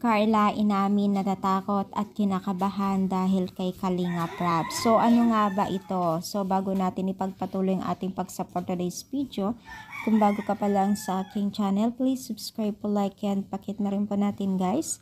Carla inamin natatakot at kinakabahan dahil kay Kalinga Prab. So ano nga ba ito? So bago natin ipagpatuloy ang ating pag-support today's video, kung bago ka pa lang sa aking channel, please subscribe po, like, and pakit na rin po natin guys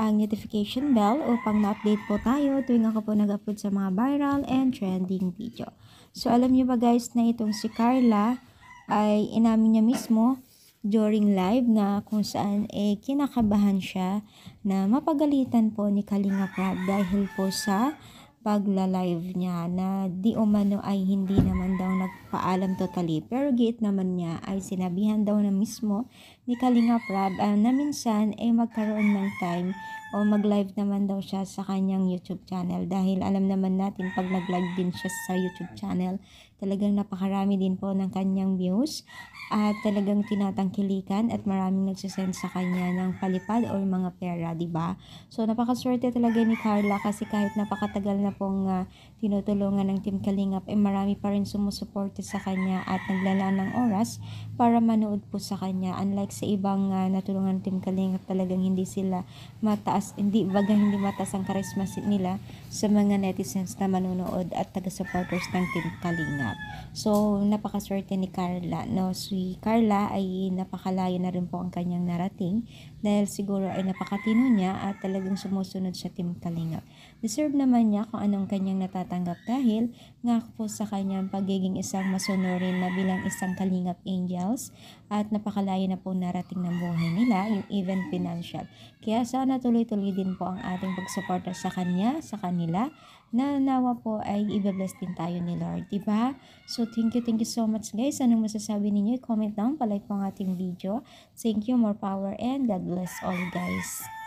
ang notification bell upang na-update po tayo tuwing ako po nag-upload sa mga viral and trending video. So alam niyo ba guys na itong si Carla ay inamin niya mismo during live na kung saan kinakabahan siya na mapagalitan po ni Kalinga Prab dahil po sa pagla-live niya na di umano ay hindi naman daw nagpaalam totally, pero giit naman niya ay sinabihan daw na mismo ni Kalinga Prab na minsan ay magkaroon ng time o mag-live naman daw siya sa kanyang YouTube channel dahil alam naman natin pag nag-live din siya sa YouTube channel talagang napakarami din po ng kanyang views at talagang tinatangkilikan at maraming nagsisend sa kanya ng palipad o mga pera, di ba? So napakaswerte talaga ni Carla kasi kahit napakatagal na pong tinutulungan ng Team Kalingap marami pa rin sumusuporte sa kanya at naglala ng oras para manood po sa kanya. Unlike sa ibang natulungan ng Team Kalingap, talagang hindi sila mataas, hindi mataas ang charisma nila sa mga netizens na manonood at taga-supporters ng Team Kalingap. So napakaswerte ni Carla, no? Si Carla ay napakalayo na rin po ang kanyang narating dahil siguro ay napakatino niya at talagang sumusunod sa Team Kalingap. Deserve naman niya kung anong kanyang natatanggap dahil nga po sa kanyang pagiging isang masunurin na bilang isang Kalingap Angels at napakalayo na po narating ng buhay nila, yung even financial. Kaya sana tuloy-tuloy din po ang ating pagsuporta sa kanya, sa kanila, na nawa po ay i-bless din tayo ni Lord, diba? So thank you so much guys. Anong masasabi ninyo? Comment down, palike po ang ating video. Thank you, more power, and God bless all guys.